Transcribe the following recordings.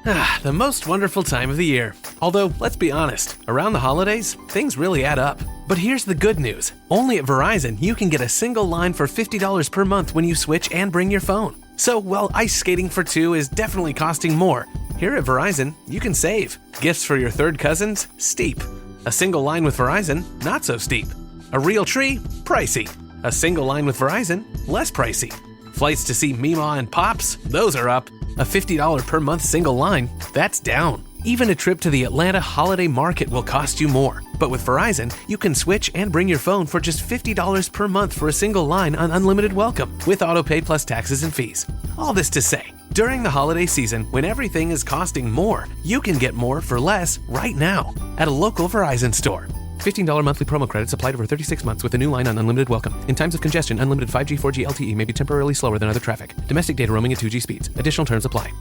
The most wonderful time of the year. Although, let's be honest, around the holidays, things really add up. But here's the good news. Only at Verizon, you can get a single line for $50 per month when you switch and bring your phone. So while ice skating for two is definitely costing more, here at Verizon, you can save. Gifts for your third cousins? Steep. A single line with Verizon? Not so steep. A real tree? Pricey. A single line with Verizon? Less pricey. Flights to see Mima and Pops? Those are up. A $50 per month single line? That's down. Even a trip to the Atlanta Holiday Market will cost you more. But with Verizon, you can switch and bring your phone for just $50 per month for a single line on unlimited welcome, with autopay plus taxes and fees. All this to say, during the holiday season, when everything is costing more, you can get more for less right now at a local Verizon store. $15 monthly promo credits applied over 36 months with a new line on unlimited welcome. In times of congestion, unlimited 5G, 4G LTE may be temporarily slower than other traffic. Domestic data roaming at 2G speeds. Additional terms apply.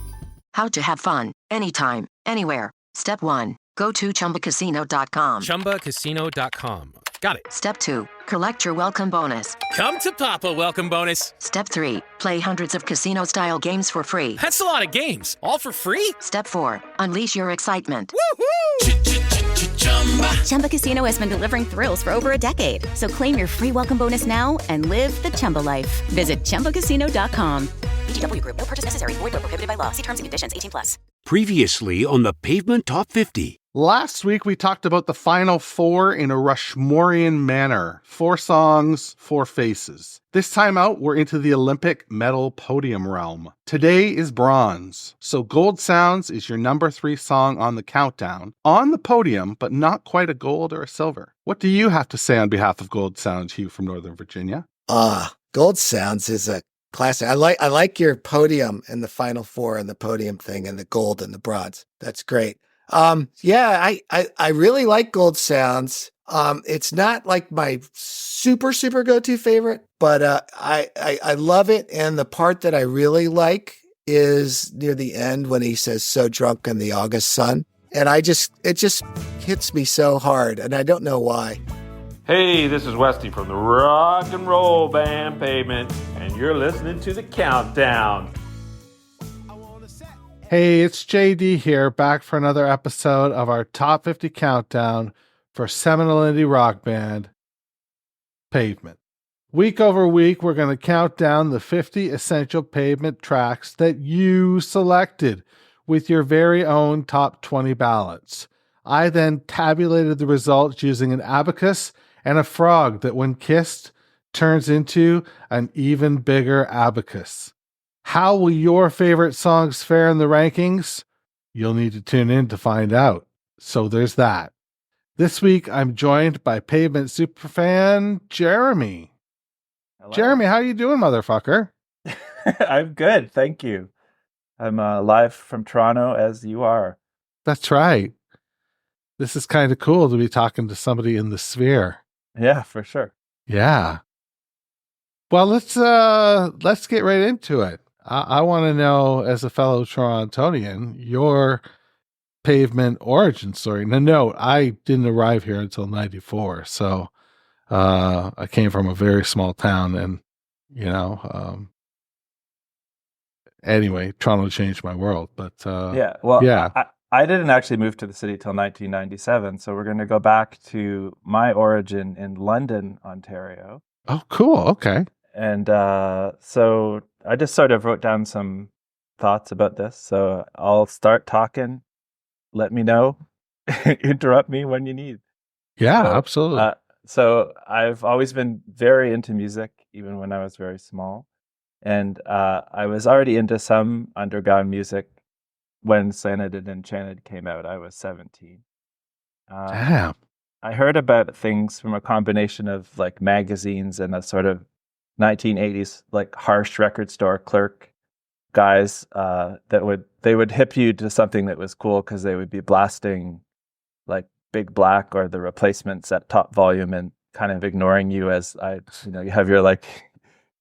How to have fun, anytime, anywhere. Step 1. Go to ChumbaCasino.com. ChumbaCasino.com. Got it. Step 2. Collect your welcome bonus. Come to Papa welcome bonus. Step 3. Play hundreds of casino-style games for free. That's a lot of games. All for free? Step 4. Unleash your excitement. Woohoo! Chumba Casino has been delivering thrills for over a decade. So claim your free welcome bonus now and live the Chumba life. Visit ChumbaCasino.com. VGW Group. No purchase necessary. Void where prohibited by law. See terms and conditions. 18+. Previously on the Pavement Top 50. Last week, we talked about the final four in a Rushmorean manner. 4 songs, 4 faces. This time out, we're into the Olympic medal podium realm. Today is bronze. So Gold Sounds is your number 3 song on the countdown. On the podium, but not quite a gold or a silver. What do you have to say on behalf of Gold Sounds, Hugh from Northern Virginia? Gold Sounds is a classic. I like your podium and the final 4 and the podium thing and the gold and the bronze. That's great. I really like Gold Sounds. It's not like my super go-to favorite, but I love it. And the part that I really like is near the end when he says, "So drunk in the August sun." And it just hits me so hard. And I don't know why. Hey, this is Westy from the rock and roll band Pavement, and you're listening to The Countdown. Hey, it's JD here, back for another episode of our Top 50 Countdown for seminal indie rock band, Pavement. Week over week, we're going to count down the 50 essential Pavement tracks that you selected with your very own top 20 ballots. I then tabulated the results using an abacus and a frog that, when kissed, turns into an even bigger abacus. How will your favorite songs fare in the rankings? You'll need to tune in to find out. So there's that. This week, I'm joined by Pavement superfan Jeremy. Hello. Jeremy, how you doing, motherfucker? I'm good, thank you. I'm live from Toronto as you are. That's right. This is kind of cool to be talking to somebody in the sphere. Yeah, for sure. Yeah. Well, let's get right into it. I want to know, as a fellow Torontonian, your Pavement origin story. Now, note, I didn't arrive here until 94, so I came from a very small town, and, anyway, Toronto changed my world, but I didn't actually move to the city till 1997, so we're going to go back to my origin in London, Ontario. Oh, cool. Okay. And so I just sort of wrote down some thoughts about this. So I'll start talking. Let me know. Interrupt me when you need. Yeah, absolutely. So I've always been very into music, even when I was very small. And I was already into some underground music when Slanted and Enchanted came out. I was 17. Damn. I heard about things from a combination of like magazines and a sort of 1980s like harsh record store clerk guys that would hip you to something that was cool because they would be blasting like Big Black or the Replacements at top volume and kind of ignoring you as you have your like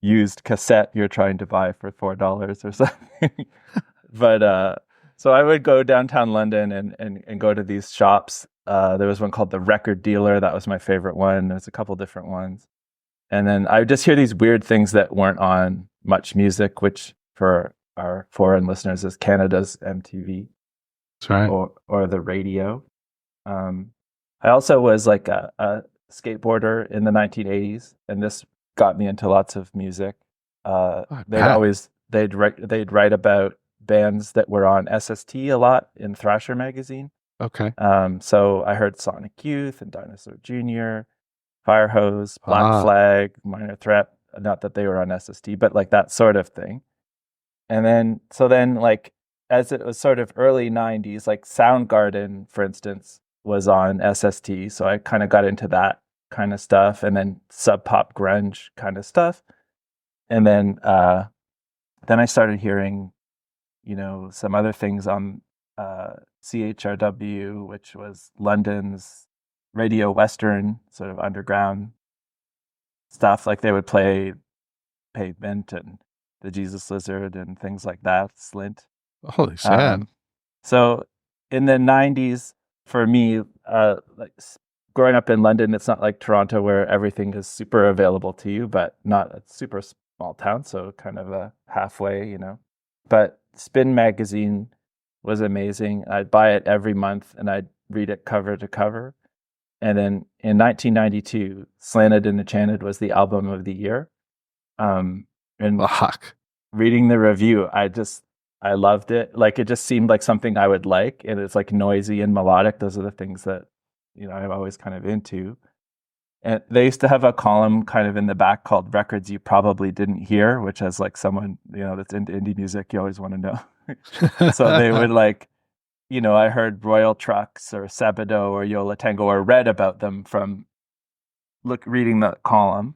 used cassette you're trying to buy for $4 or something. But so I would go downtown London and go to these shops. There was one called The Record Dealer. That was my favorite one. There's a couple different ones. And then I would just hear these weird things that weren't on Much Music, which for our foreign listeners is Canada's MTV. That's right. or the radio. I also was like a skateboarder in the 1980s, and this got me into lots of music. They'd write about bands that were on SST a lot in Thrasher magazine. Okay. So I heard Sonic Youth and Dinosaur Jr., Firehose, Black Flag, Minor Threat. Not that they were on SST, but like that sort of thing. And then like as it was sort of early 90s, like Soundgarden, for instance, was on SST. So I kind of got into that kind of stuff, and then sub pop grunge kind of stuff. And then I started hearing, some other things on CHRW, which was London's Radio Western, sort of underground stuff. Like they would play Pavement and the Jesus Lizard and things like that, Slint. Holy sad. So in the 90s, for me, like growing up in London, it's not like Toronto where everything is super available to you, but not a super small town, so kind of a halfway, But Spin magazine was amazing. I'd buy it every month and I'd read it cover to cover. And then in 1992, Slanted and Enchanted was the album of the year. And reading the review, I loved it. Like it just seemed like something I would like, and it's like noisy and melodic. Those are the things that I'm always kind of into. And they used to have a column kind of in the back called "Records You Probably Didn't Hear," which, as like someone that's into indie music, you always want to know. So they would like, I heard Royal Trucks or Sabado or Yo La Tengo, or read about them from reading the column.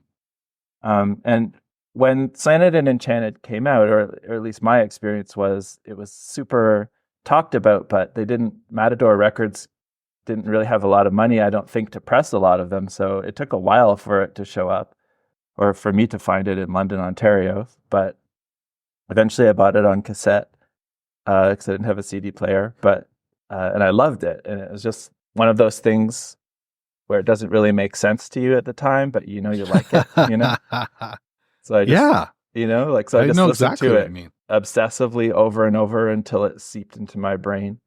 And when Slanted and Enchanted came out, or at least my experience was, it was super talked about, but Matador Records didn't really have a lot of money, I don't think, to press a lot of them. So it took a while for it to show up, or for me to find it in London, Ontario. But eventually I bought it on cassette because I didn't have a CD player. But and I loved it. And it was just one of those things where it doesn't really make sense to you at the time, but you like it, So I just, I just listened to it obsessively over and over until it seeped into my brain.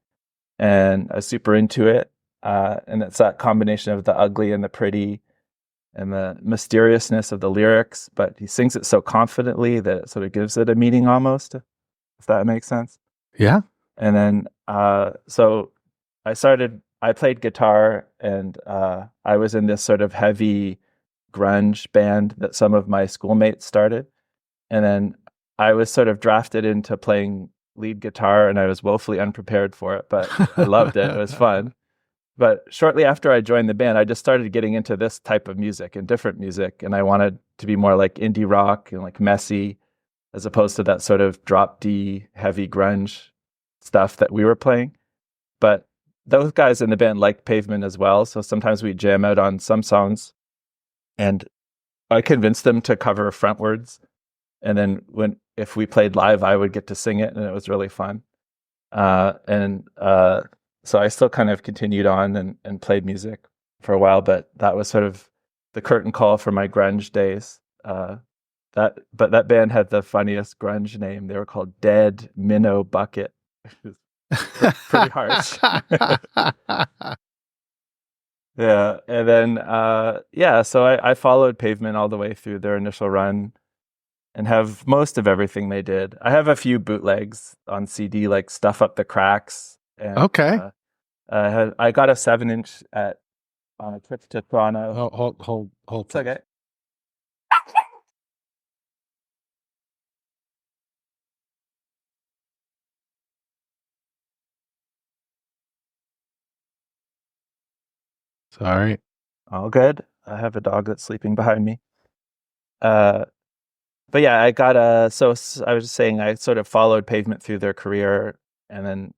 And I was super into it. And it's that combination of the ugly and the pretty and the mysteriousness of the lyrics, but he sings it so confidently that it sort of gives it a meaning almost, if that makes sense. Yeah. And then, so I played guitar, and I was in this sort of heavy grunge band that some of my schoolmates started. And then I was sort of drafted into playing lead guitar, and I was woefully unprepared for it, but I loved it. It was fun. But shortly after I joined the band, I just started getting into this type of music and different music. And I wanted to be more like indie rock and like messy, as opposed to that sort of drop D heavy grunge stuff that we were playing. But those guys in the band liked Pavement as well. So sometimes we jam out on some songs, and I convinced them to cover frontwards. And then if we played live, I would get to sing it, and it was really fun. So I still kind of continued on and played music for a while, but that was sort of the curtain call for my grunge days. But that band had the funniest grunge name. They were called Dead Minnow Bucket. Pretty harsh. Yeah. And then, so I followed Pavement all the way through their initial run and have most of everything they did. I have a few bootlegs on CD, like Stuff Up the Cracks. And, okay. I got a 7-inch on a trip to Toronto. Hold. It's okay. Sorry. All good. I have a dog that's sleeping behind me. But yeah, I got so I was just saying, I sort of followed Pavement through their career, and then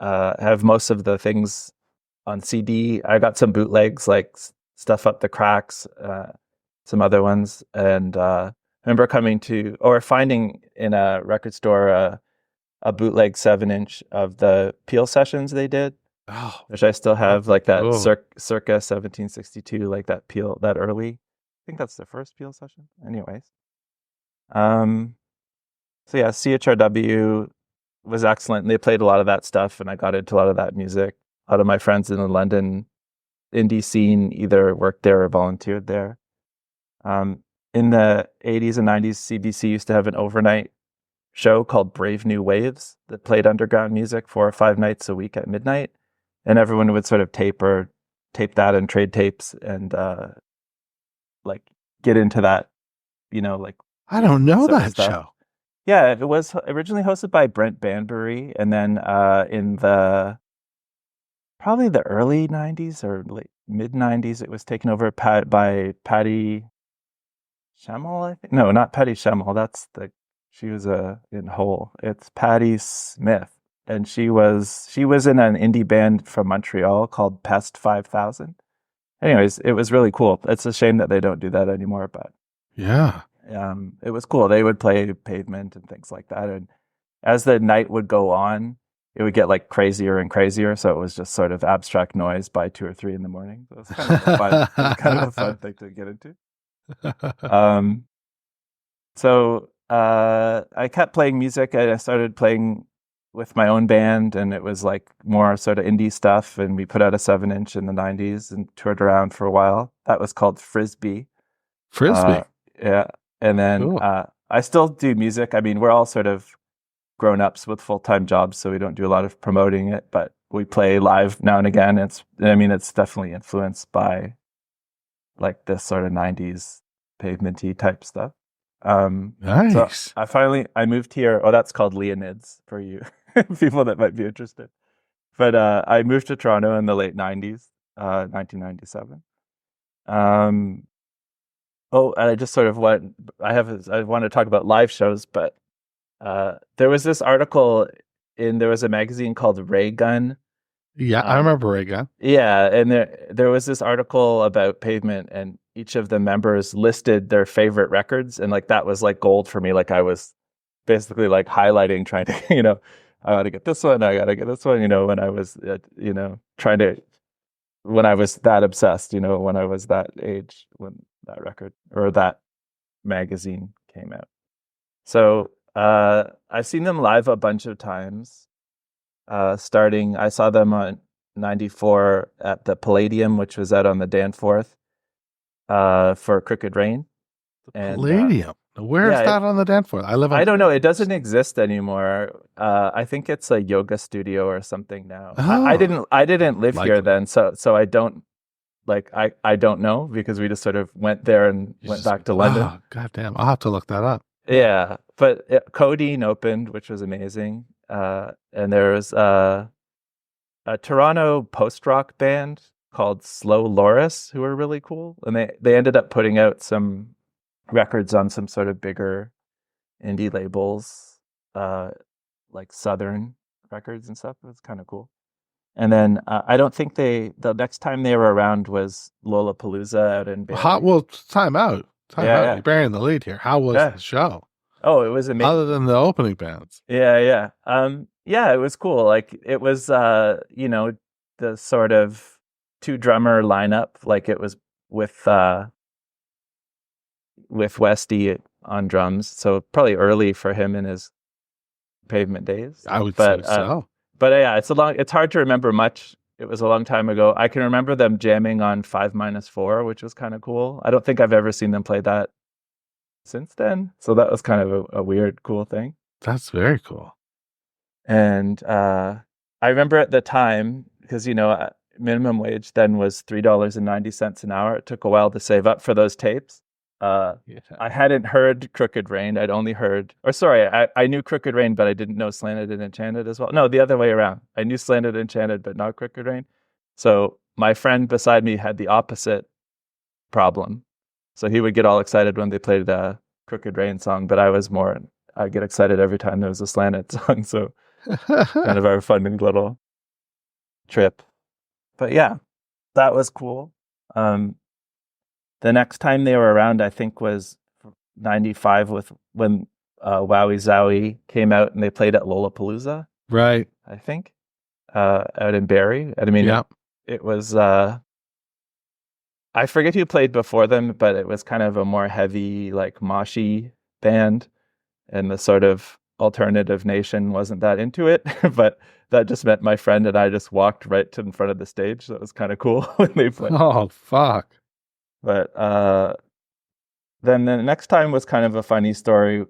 have most of the things on CD. I got some bootlegs, like Stuff Up the Cracks, some other ones. And I remember finding in a record store a bootleg 7-inch of the Peel sessions they did, which I still have, like that circa 1762, like that Peel, that early. I think that's the first Peel session. Anyways. So yeah, CHRW, was excellent. And they played a lot of that stuff, and I got into a lot of that music. A lot of my friends in the London indie scene either worked there or volunteered there. In the 80s and 90s, CBC used to have an overnight show called Brave New Waves that played underground music 4 or 5 nights a week at midnight. And everyone would sort of tape that and trade tapes and like get into that, like I don't know sort of that stuff. show. Yeah, it was originally hosted by Brent Banbury, and then in probably the early 90s or late mid 90s, it was taken over by Patty Schemmel, I think. No, not Patty Schemmel. She was in Hole. It's Patty Smith, and she was in an indie band from Montreal called Pest 5000. Anyways, it was really cool. It's a shame that they don't do that anymore, but yeah, it was cool. They would play Pavement and things like that, and as the night would go on, it would get like crazier and crazier. So it was just sort of abstract noise by 2 or 3 in the morning. So it was kind of a fun thing to get into. So I kept playing music. I started playing with my own band, and it was like more sort of indie stuff. And we put out a 7-inch in the 90s and toured around for a while. That was called Frisbee. Yeah. And then cool. I still do music. I mean, we're all sort of grown-ups with full-time jobs, so we don't do a lot of promoting it, but we play live now and again. It's definitely influenced by like this sort of 90s pavement-y type stuff. Nice. So I moved here. Oh, that's called Leonids for you people that might be interested. But I moved to Toronto in the late 90s, 1997. Oh, and I just sort of I want to talk about live shows, but there was this article there was a magazine called Ray Gun. Yeah, I remember Ray Gun. Yeah, and there was this article about Pavement, and each of the members listed their favorite records, and like that was like gold for me. Like I was basically like highlighting, trying to, I got to get this one, I got to get this one, when I was, when I was that obsessed, when I was that age, when that record or that magazine came out. So I've seen them live a bunch of times. I saw them on 94 at the Palladium, which was out on the Danforth for Crooked Rain. Palladium? Where's that on the Danforth? I don't know. It doesn't exist anymore. I think it's a yoga studio or something now. Oh. I didn't live here then, so I don't I don't know, because we just sort of went there and went back to London. Oh, goddamn! I'll have to look that up. Yeah, but Codeine opened, which was amazing. And there was a Toronto post-rock band called Slow Loris who were really cool. And they ended up putting out some records on some sort of bigger indie labels, like Southern Records and stuff. It was kind of cool. And then I don't think the next time they were around was Lollapalooza out in Barrie. Time out. You're burying the lead here. How was the show? Oh, it was amazing. Other than the opening bands. Yeah. Yeah, it was cool. Like it was, the sort of 2-drummer lineup. Like it was with Westy on drums. So probably early for him in his Pavement days. I would say so. But yeah, it's hard to remember much. It was a long time ago. I can remember them jamming on 5-4, which was kind of cool. I don't think I've ever seen them play that since then. So that was kind of a weird, cool thing. That's very cool. And I remember at the time, because, minimum wage then was $3.90 an hour. It took a while to save up for those tapes. I hadn't heard Crooked Rain. I'd only heard, I knew Crooked Rain, but I didn't know Slanted and Enchanted as well. No, the other way around. I knew Slanted and Enchanted, but not Crooked Rain. So my friend beside me had the opposite problem. So he would get all excited when they played the Crooked Rain song, but I get excited every time there was a Slanted song. So kind of our fun little trip. But yeah, that was cool. The next time they were around, I think, was 95 when Wowie Zowie came out and they played at Lollapalooza. Right. I think. Out in Barrie. I mean, it was, I forget who played before them, but it was kind of a more heavy, like moshy band. And the sort of alternative nation wasn't that into it, but that just meant my friend and I just walked right to in front of the stage. So it was kind of cool when they played. Oh, fuck. But then the next time was kind of a funny story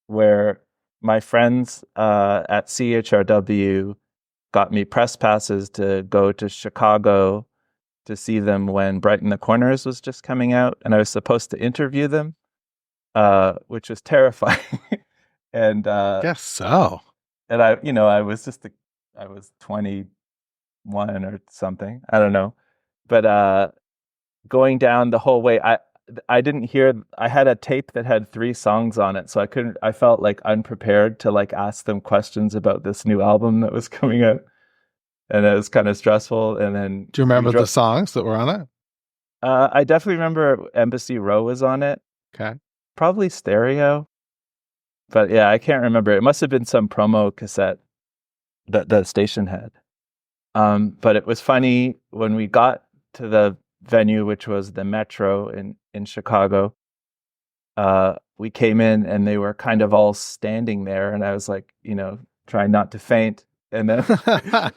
where my friends at CHRW got me press passes to go to Chicago to see them when Brighten the Corners was just coming out, and I was supposed to interview them, which was terrifying. And Guess so. and I was I was 21 or something. I don't know. But going down the whole way, I didn't hear. I had a tape that had 3 songs on it, so I felt like unprepared to like ask them questions about this new album that was coming out, and it was kind of stressful. And then, do you remember the songs that were on it? I definitely remember Embassy Row was on it. Okay, probably Stereo, but yeah, I can't remember. It must have been some promo cassette that the station had. But it was funny when we got to the venue, which was the Metro in Chicago. We came in and they were kind of all standing there, and I was like, trying not to faint. And then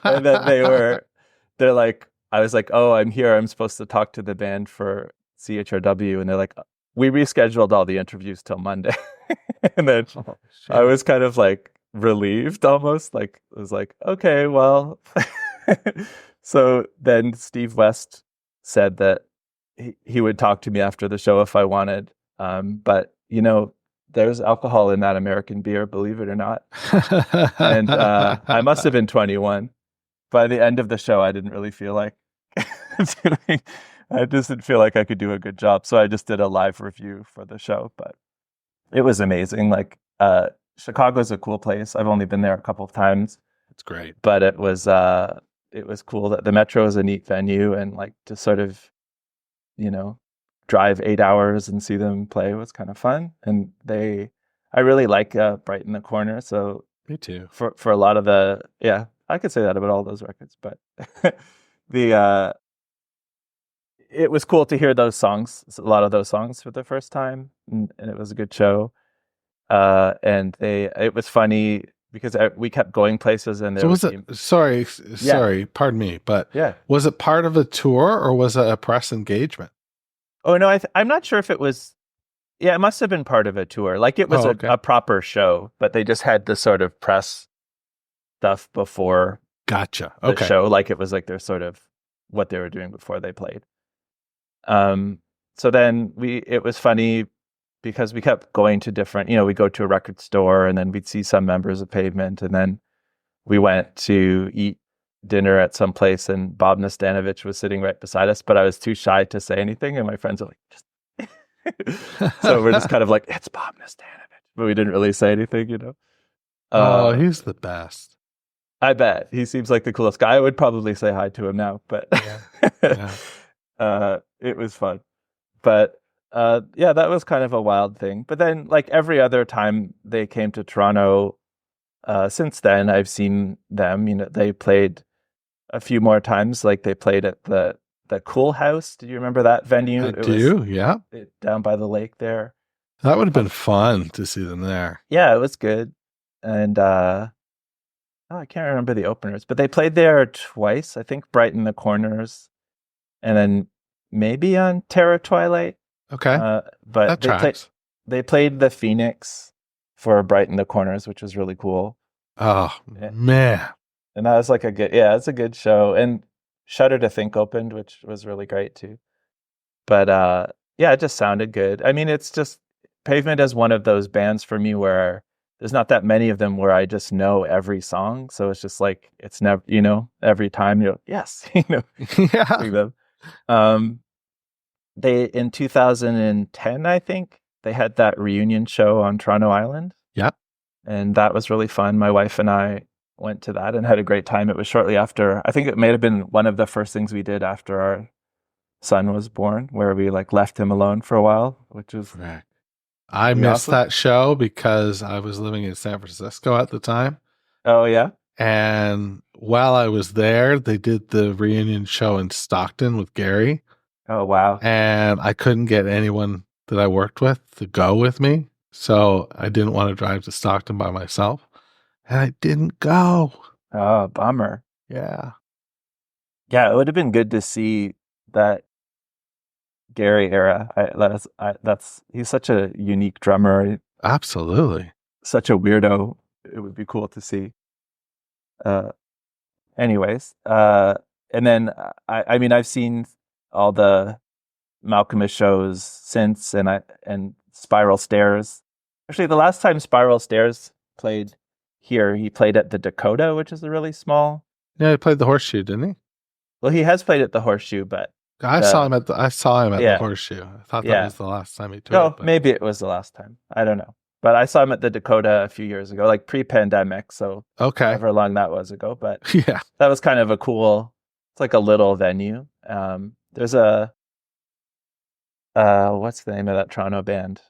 and then they're like, I was like, oh, I'm here. I'm supposed to talk to the band for CHRW, and they're like, we rescheduled all the interviews till Monday. And then I was kind of like relieved almost. Like I was like, okay, well. So then Steve West said that he would talk to me after the show if I wanted. But there's alcohol in that American beer, believe it or not. And I must have been 21. By the end of the show, I didn't really feel like I just didn't feel like I could do a good job. So I just did a live review for the show, but it was amazing. Like, Chicago's a cool place. I've only been there a couple of times. It's great. But it was cool that the Metro is a neat venue, and like to sort of, drive 8 hours and see them play was kind of fun. And I really like Brighten the Corner. So me too. For a lot of I could say that about all those records, but it was cool to hear those songs, a lot of those songs for the first time, and it was a good show. And it was funny because we kept going places, and there sorry, pardon me, but was it part of a tour or was it a press engagement? Oh no, I'm not sure if it was. Yeah, it must have been part of a tour. Like it was a proper show, but they just had this sort of press stuff before. Gotcha. The show, like it was like their sort of what they were doing before they played. So then it was funny because we kept going to different. We go to a record store, and then we'd see some members of Pavement, and then we went to eat dinner at some place, and Bob Nastanovich was sitting right beside us, but I was too shy to say anything, and my friends are like, just so we're just kind of like, it's Bob Nastanovich, but we didn't really say anything, He's the best. I bet he seems like the coolest guy. I would probably say hi to him now, but it was fun. But that was kind of a wild thing. But then, like every other time they came to Toronto, since then I've seen them. They played a few more times. Like they played at the Cool House. Do you remember that venue? I do. Yeah, down by the lake there. That would have been fun to see them there. Yeah, it was good. And I can't remember the openers, but they played there twice. I think Brighten the Corners, and then maybe on Terra Twilight. Okay, but they played the Phoenix for Brighten the Corners, which was really cool. Oh man. And that was like it's a good show. And Shudder to Think opened, which was really great too. But it just sounded good. I mean, it's just Pavement is one of those bands for me where there's not that many of them where I just know every song. So it's just like, it's never, every time yes, yeah. Them. They, in 2010, I think, they had that reunion show on Toronto Island. Yeah. And that was really fun. My wife and I went to that and had a great time. It was shortly after, I think it may have been one of the first things we did after our son was born, where we like left him alone for a while, which was correct. I missed that show because I was living in San Francisco at the time. Oh, yeah? And while I was there, they did the reunion show in Stockton with Gary. Oh, wow. And I couldn't get anyone that I worked with to go with me. So I didn't want to drive to Stockton by myself. And I didn't go. Oh, bummer. Yeah. Yeah, it would have been good to see that Gary era. He's such a unique drummer. Absolutely. Such a weirdo. It would be cool to see. Anyways, and then I mean, I've seen all the Malkmus shows since, and Spiral Stairs. Actually, the last time Spiral Stairs played here, he played at the Dakota, which is a really small. Yeah, he played the Horseshoe, didn't he? Well, he has played at the Horseshoe, but I saw him at the Horseshoe. I thought that was the last time he toured. No, maybe it was the last time. I don't know. But I saw him at the Dakota a few years ago, like pre-pandemic. So however long that was ago. But yeah, that was kind of it's like a little venue. There's a, what's the name of that Toronto band?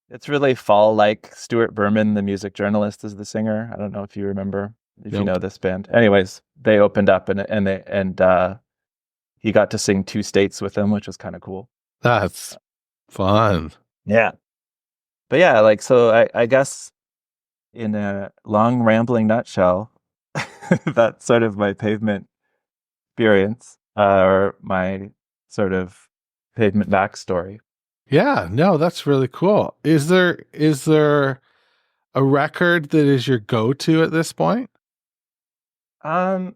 It's really fall-like. Stuart Berman, the music journalist, is the singer. I don't know if you remember, you know this band. Anyways, they opened up and he got to sing 2 states with them, which was kind of cool. That's fun. Yeah. But yeah, like, so I guess in a long rambling nutshell, that's sort of my Pavement experience, or my sort of Pavement backstory. Yeah, no, that's really cool. Is there a record that is your go-to at this point? I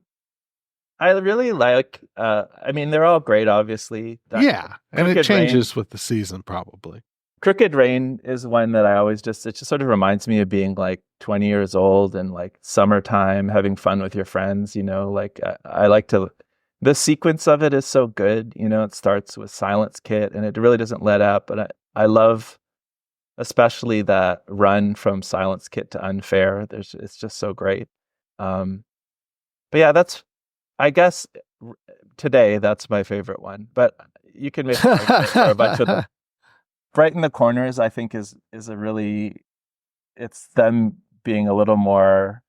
really like, I mean, they're all great, obviously. Yeah, and it changes with the season, probably. Crooked Rain is one that I always it just sort of reminds me of being like 20 years old and like summertime, having fun with your friends, you know, like I like the sequence of it is so good, you know, it starts with Silence Kit and it really doesn't let up, but I love especially that run from Silence Kit to Unfair. It's just so great. But yeah, I guess today that's my favorite one, but you can make a bunch of them. Brighten the Corners, I think, is a really, it's them being a little more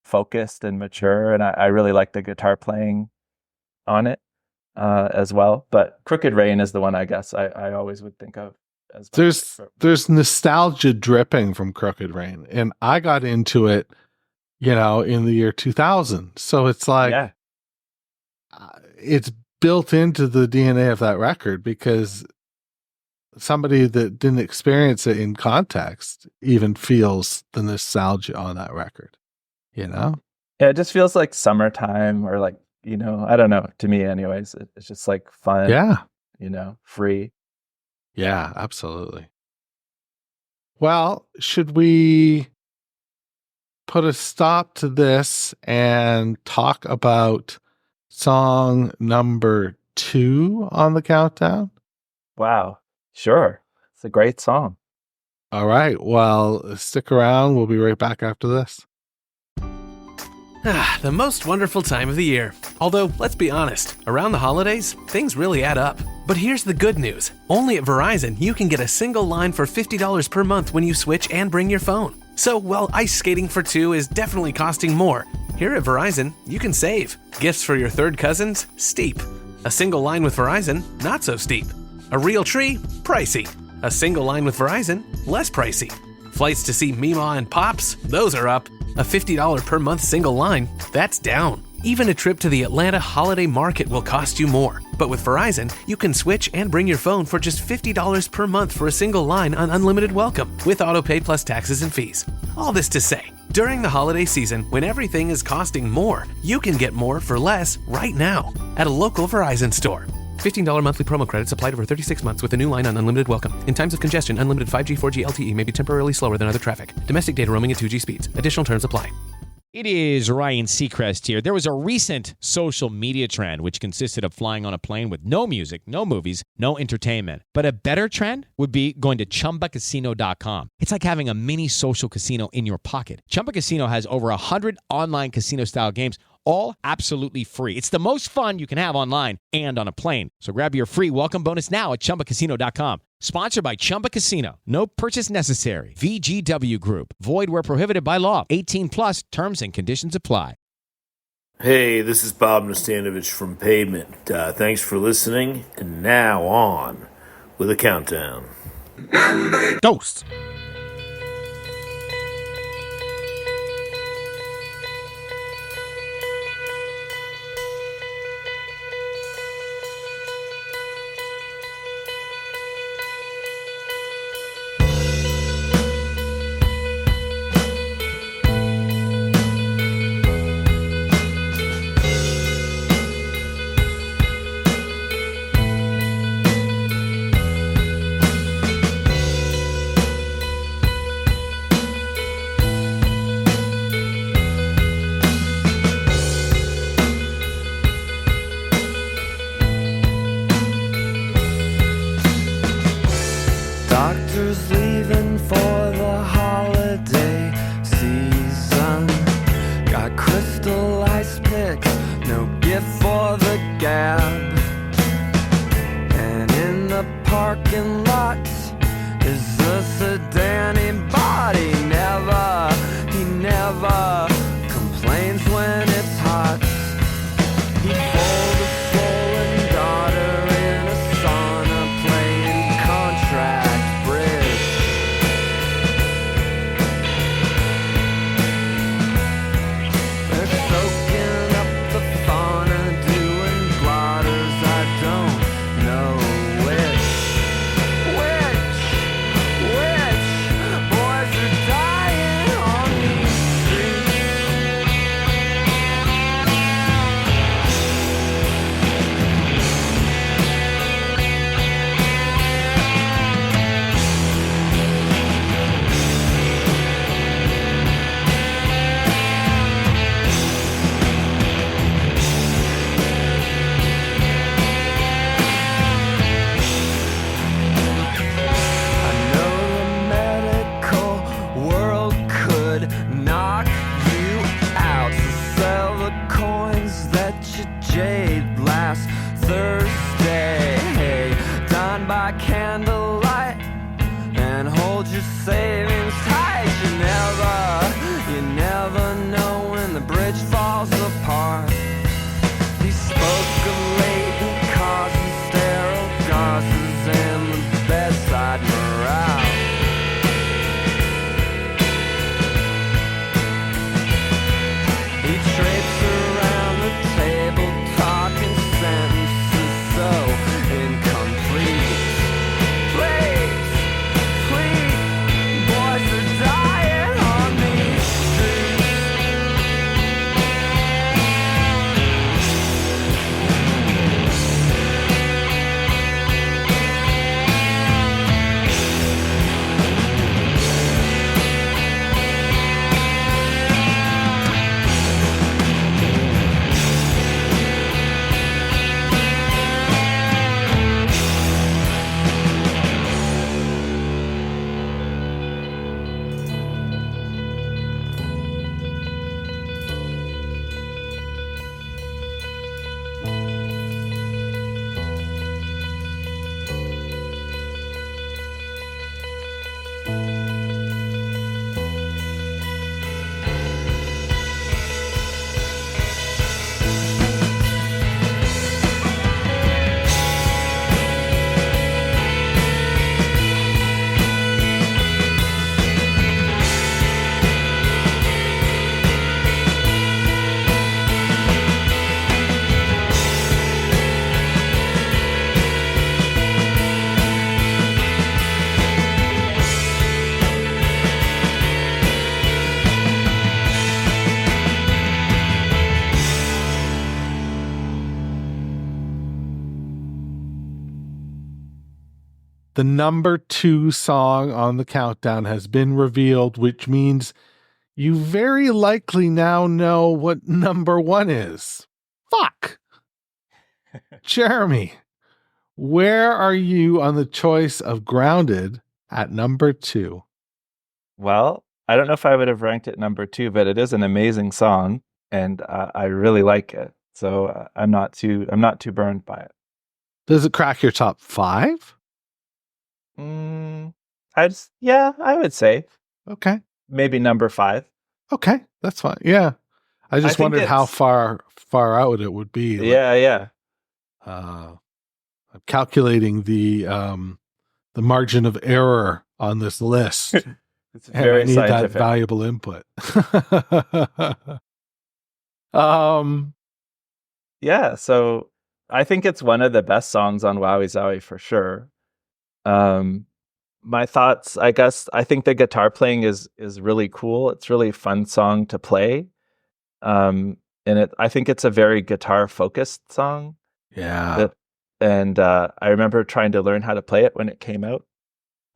focused and mature, and I really like the guitar playing on it as well. But Crooked Rain is the one I guess I always would think of as there's nostalgia dripping from Crooked Rain, and I got into it, you know, in the year 2000. So it's like, it's built into the DNA of that record, because somebody that didn't experience it in context even feels the nostalgia on that record, you know? Yeah, it just feels like summertime, or like, you know, I don't know, to me anyways, it's just like fun. Yeah. You know, free. Yeah, absolutely. Well, should we put a stop to this and talk about song number 2 on the countdown? Wow. Sure. It's a great song. All right. Well, stick around. We'll be right back after this. The most wonderful time of the year. Although, let's be honest, around the holidays, things really add up. But here's the good news. Only at Verizon, you can get a single line for $50 per month when you switch and bring your phone. So, while ice skating for 2 is definitely costing more, here at Verizon, you can save. Gifts for your third cousins? Steep. A single line with Verizon? Not so steep. A real tree? Pricey. A single line with Verizon? Less pricey. Flights to see Mima and Pops? Those are up. A $50 per month single line? That's down. Even a trip to the Atlanta Holiday Market will cost you more. But with Verizon, you can switch and bring your phone for just $50 per month for a single line on unlimited welcome, with autopay plus taxes and fees. All this to say, during the holiday season, when everything is costing more, you can get more for less right now at a local Verizon store. $15 monthly promo credits applied over 36 months with a new line on unlimited welcome. In times of congestion, unlimited 5G, 4G LTE may be temporarily slower than other traffic. Domestic data roaming at 2G speeds. Additional terms apply. It is Ryan Seacrest here. There was a recent social media trend which consisted of flying on a plane with no music, no movies, no entertainment. But a better trend would be going to ChumbaCasino.com. It's like having a mini social casino in your pocket. Chumba Casino has over 100 online casino-style games, all absolutely free. It's the most fun you can have online and on a plane. So grab your free welcome bonus now at ChumbaCasino.com. Sponsored by Chumba Casino. No purchase necessary. VGW Group. Void where prohibited by law. 18 plus. Terms and conditions apply. Hey, this is Bob Nastanovich from Pavement. Thanks for listening. And now on with a countdown. Ghost. Doctors leaving for the holiday season. Got crystal ice picks, no gift for the gab. And in the parking lot is a sedan he bought. He never complains when it's hot. He pulled a swollen daughter in a sauna playing contract bridge. They're soaking up the fauna, doing blotters, I don't know which. Boys are dying on these streets. I know the medical world could knock you out. So sell the coins that you jade last Thursday. Hey, dine by candlelight and hold your savings tight. You never know when the bridge falls apart. He spoke of latent causes, sterile gauzes, and the bedside morale. He traipsed around the table, talking sentences so incomplete. Please, boys are dying on these streets. The number 2 song on the countdown has been revealed, which means you very likely now know what number 1 is. Fuck. Jeremy, where are you on the choice of Grounded at number 2? Well, I don't know if I would have ranked it number 2, but it is an amazing song, and I really like it. So I'm not too burned by it. Does it crack your top 5? I would say. Okay. Maybe number 5. Okay, that's fine. Yeah. I just wondered how far out it would be. Yeah. I'm calculating the the margin of error on this list. It's very I need scientific. that valuable input. Yeah, so I think it's one of the best songs on Wowie Zowie for sure. My thoughts, I guess, I think the guitar playing is really cool. It's really fun song to play. And I think it's a very guitar focused song. Yeah. I remember trying to learn how to play it when it came out,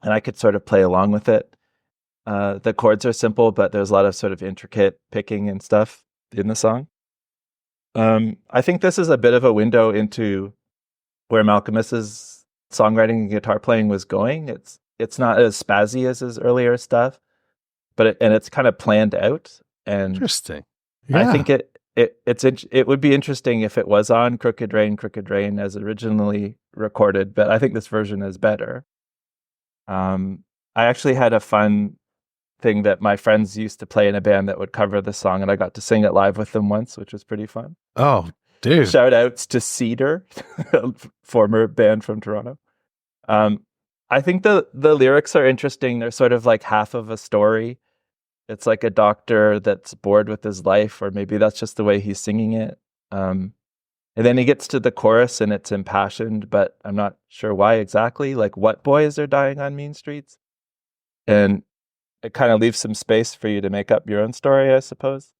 and I could sort of play along with it. The chords are simple, but there's a lot of sort of intricate picking and stuff in the song. I think this is a bit of a window into where Malkmus's songwriting and guitar playing was going. It's not as spazzy as his earlier stuff, but it's kind of planned out. And interesting. Yeah. I think it would be interesting if it was on Crooked Rain as originally recorded, but I think this version is better. I actually had a fun thing that my friends used to play in a band that would cover the song, and I got to sing it live with them once, which was pretty fun. Oh, dude. Shout outs to Cedar, a former band from Toronto. I think the lyrics are interesting. They're sort of like half of a story. It's like a doctor that's bored with his life, or maybe that's just the way he's singing it. And then he gets to the chorus and it's impassioned, but I'm not sure why exactly. Like, what boys are dying on mean streets? And it kind of leaves some space for you to make up your own story, I suppose.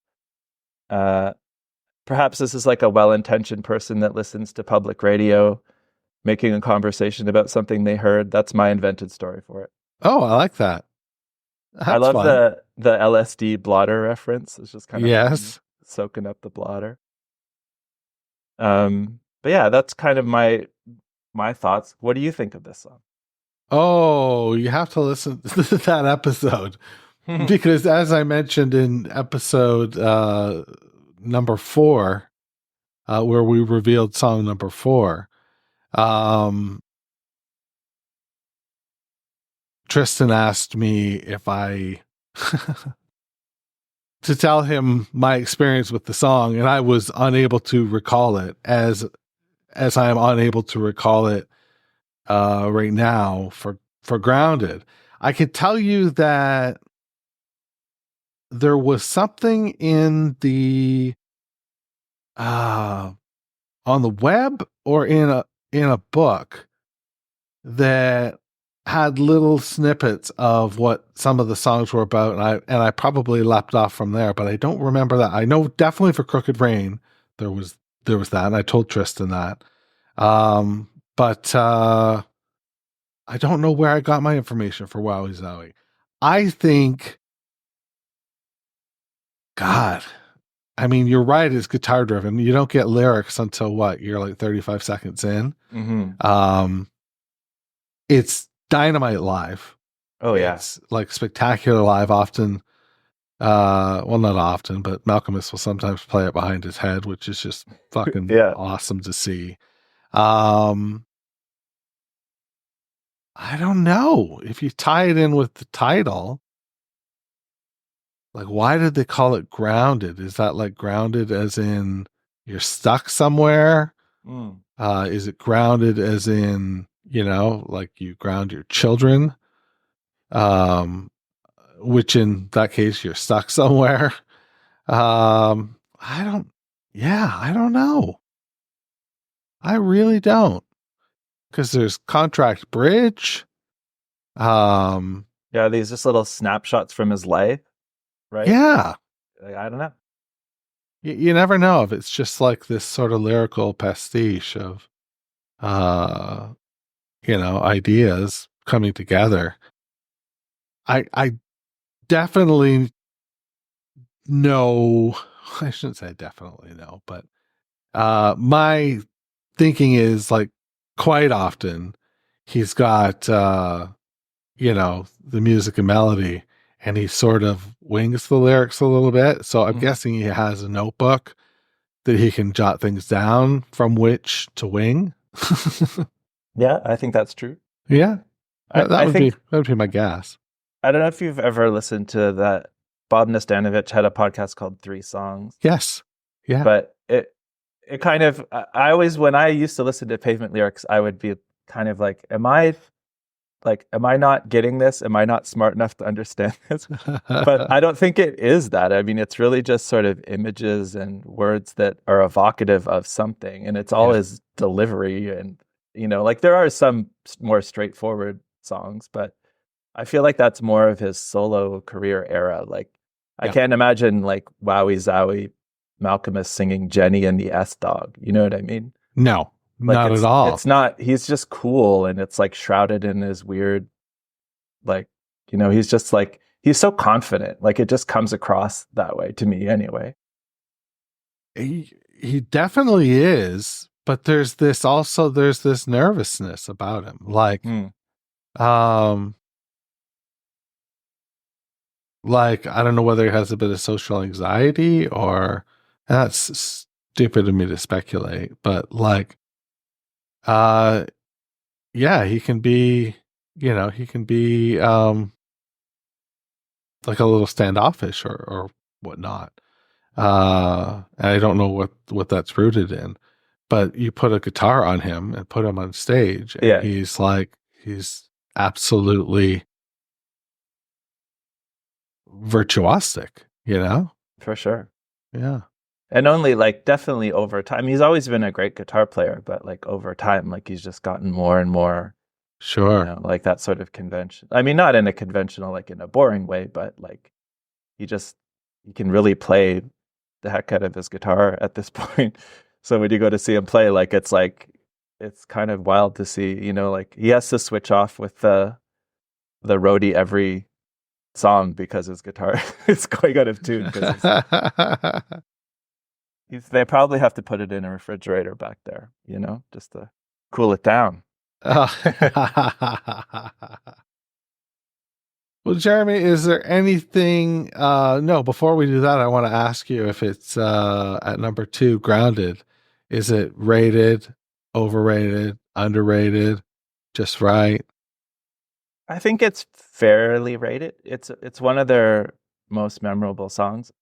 Perhaps this is like a well-intentioned person that listens to public radio, making a conversation about something they heard. That's my invented story for it. Oh, I like that. I love the LSD blotter reference. It's just kind of soaking up the blotter. But yeah, that's kind of my thoughts. What do you think of this song? Oh, you have to listen to that episode because, as I mentioned in episode number 4, where we revealed song number 4, Tristan asked me if I to tell him my experience with the song, and I was unable to recall it as I am unable to recall it right now for Grounded. I could tell you that there was something in the on the web or in a book that had little snippets of what some of the songs were about, and I probably leapt off from there, but I don't remember that. I know definitely for Crooked Rain there was that, and I told Tristan that. But I don't know where I got my information for Wowie Zowie. I think, God, I mean, you're right, it's guitar driven. You don't get lyrics until what? You're like 35 seconds in. Mm-hmm. It's dynamite live. Oh, yeah. It's like spectacular live often. Well, not often, but Malkmus will sometimes play it behind his head, which is just fucking awesome to see. I don't know if you tie it in with the title. Like, why did they call it Grounded? Is that like grounded as in you're stuck somewhere? Is it grounded as in, like you ground your children? Which in that case, you're stuck somewhere. I don't know. I really don't. Because there's Contract Bridge. Yeah, these just little snapshots from his life, right? Yeah. I don't know. You never know if it's just like this sort of lyrical pastiche of, ideas coming together. I definitely know, I shouldn't say definitely know, but my thinking is like quite often he's got, the music and melody, and he sort of wings the lyrics a little bit. So I'm guessing he has a notebook that he can jot things down from which to wing. Yeah, I think that's true. Yeah. That would be my guess. I don't know if you've ever listened to that. Bob Nastanovich had a podcast called 3 Songs. Yes. Yeah. But it kind of, when I used to listen to Pavement lyrics, I would be kind of like, am I like, am I not getting this? Am I not smart enough to understand this? But I don't think it is that. I mean, it's really just sort of images and words that are evocative of something, and it's all his delivery. And, you know, like there are some more straightforward songs, but I feel like that's more of his solo career era. Like, I can't imagine like Wowie Zowie Malkmus singing Jenny and the S-Dog. You know what I mean? No. Like not at all. It's not, he's just cool, and it's like shrouded in his weird, like, you know, he's just like, he's so confident. Like, it just comes across that way to me anyway. He definitely is, but there's this nervousness about him. Like, like, I don't know whether he has a bit of social anxiety or, that's stupid of me to speculate, but like, yeah, he can be, you know, like a little standoffish or whatnot. And I don't know what that's rooted in, but you put a guitar on him and put him on stage, and he's absolutely virtuosic, you know? For sure. Yeah. And only like definitely over time. He's always been a great guitar player, but like over time, like he's just gotten more and more. Sure. You know, like that sort of convention. I mean, not in a conventional, like in a boring way, but like he can really play the heck out of his guitar at this point. So when you go to see him play, like it's kind of wild to see, you know, like he has to switch off with the roadie every song because his guitar is going out of tune. They probably have to put it in a refrigerator back there, you know, just to cool it down. Well, Jeremy, is there anything, no, before we do that, I want to ask you if it's at number 2, Grounded. Is it rated, overrated, underrated, just right? I think it's fairly rated. It's one of their most memorable songs.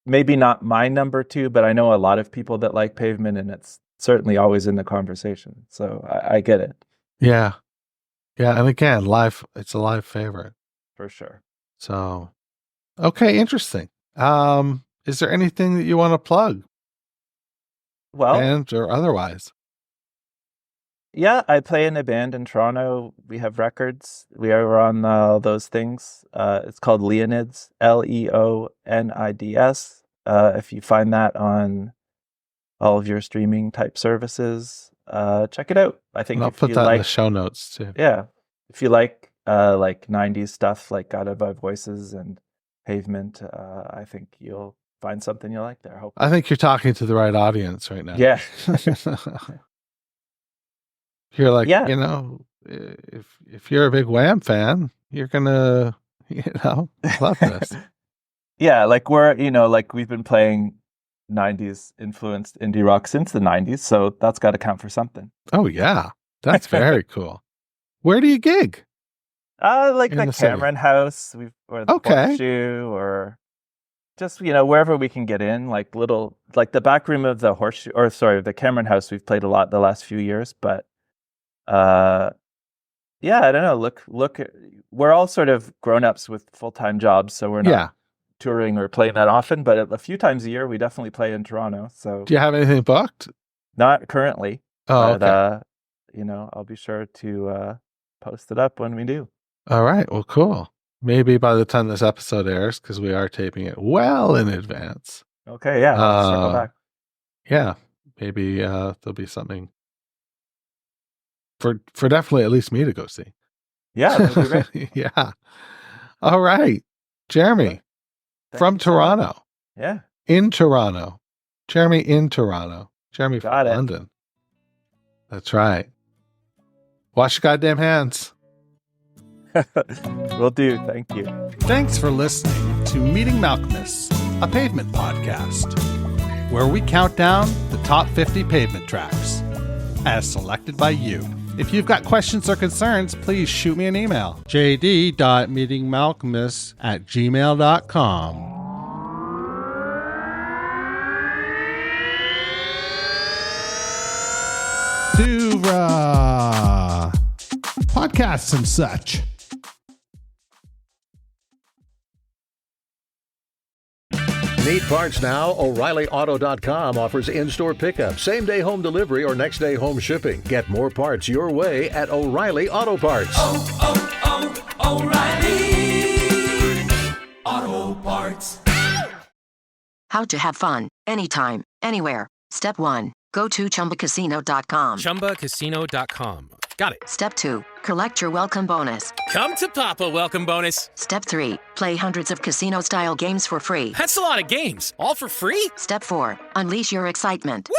Maybe not my number 2, but I know a lot of people that like Pavement, and it's certainly always in the conversation. So I get it. Yeah. Yeah. And again, it's a live favorite. For sure. So, okay. Interesting. Is there anything that you want to plug? Well, band or otherwise? Yeah, I play in a band in Toronto. We have records. We are on those things. It's called Leonids, Leonids. If you find that on all of your streaming type services, check it out. I think I'll put that in the show notes too. Yeah, if you like 90s stuff like Guided by Voices and Pavement, I think you'll find something you like there. Hopefully. I think you're talking to the right audience right now. Yeah. You're like, you know, if you're a big Wham fan, you're gonna, you know, love this. Yeah, like we've been playing 90s influenced indie rock since the 90s, so that's got to count for something. Oh yeah, that's very cool. Where do you gig? Like the Cameron House, or the Horseshoe, or just wherever we can get in. Like the back room of the Horseshoe, or sorry, the Cameron House. We've played a lot the last few years, but yeah, I don't know. Look, we're all sort of grown-ups with full-time jobs, so we're not touring or playing that often, but a few times a year we definitely play in Toronto. So do you have anything booked? Not currently. Oh, but, okay. I'll be sure to post it up when we do. All right. Well, cool. Maybe by the time this episode airs, because we are taping it well in advance. Okay, yeah. I'll circle back. Yeah. Maybe there'll be something for definitely at least me to go see. Yeah, that'd be great. Yeah. All right. Jeremy. From Toronto. Yeah. In Toronto. Jeremy in Toronto. Jeremy from Got it. London. That's right. Wash your goddamn hands. Will do. Thank you. Thanks for listening to Meeting Malkmus, a Pavement podcast, where we count down the top 50 Pavement tracks, as selected by you. If you've got questions or concerns, please shoot me an email. jd.meetingmalkmus@gmail.com. Podcast podcasts and such. Need parts now? O'ReillyAuto.com offers in-store pickup, same-day home delivery, or next-day home shipping. Get more parts your way at O'Reilly Auto Parts. O'Reilly Auto Parts. How to have fun, anytime, anywhere. Step 1. Go to ChumbaCasino.com. ChumbaCasino.com. Got it. Step 2. Collect your welcome bonus. Come to Papa Welcome Bonus. Step 3. Play hundreds of casino-style games for free. That's a lot of games. All for free? Step 4. Unleash your excitement.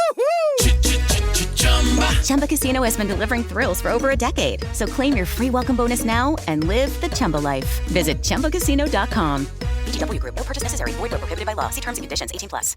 Chumba Casino has been delivering thrills for over a decade. So claim your free welcome bonus now and live the Chumba life. Visit ChumbaCasino.com. VGW Group. No purchase necessary. Void where prohibited by law. See terms and conditions. 18+.